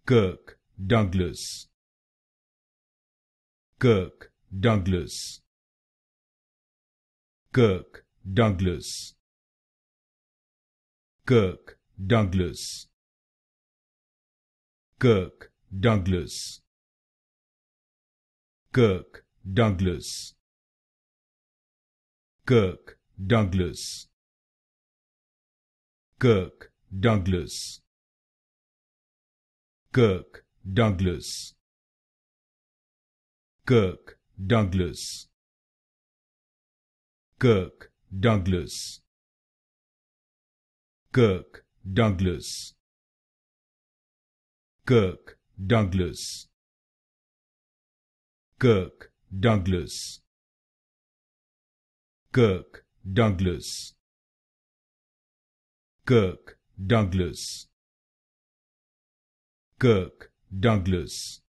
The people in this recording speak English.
Kirk Douglas, Kirk Douglas, Kirk Douglas, Kirk Douglas, Kirk Douglas, Kirk Douglas, Kirk Douglas, Kirk Douglas, Kirk Douglas, Kirk Douglas, Kirk Douglas, Kirk Douglas, Kirk Douglas, Kirk Douglas, Kirk Douglas, Kirk Douglas, Kirk Douglas,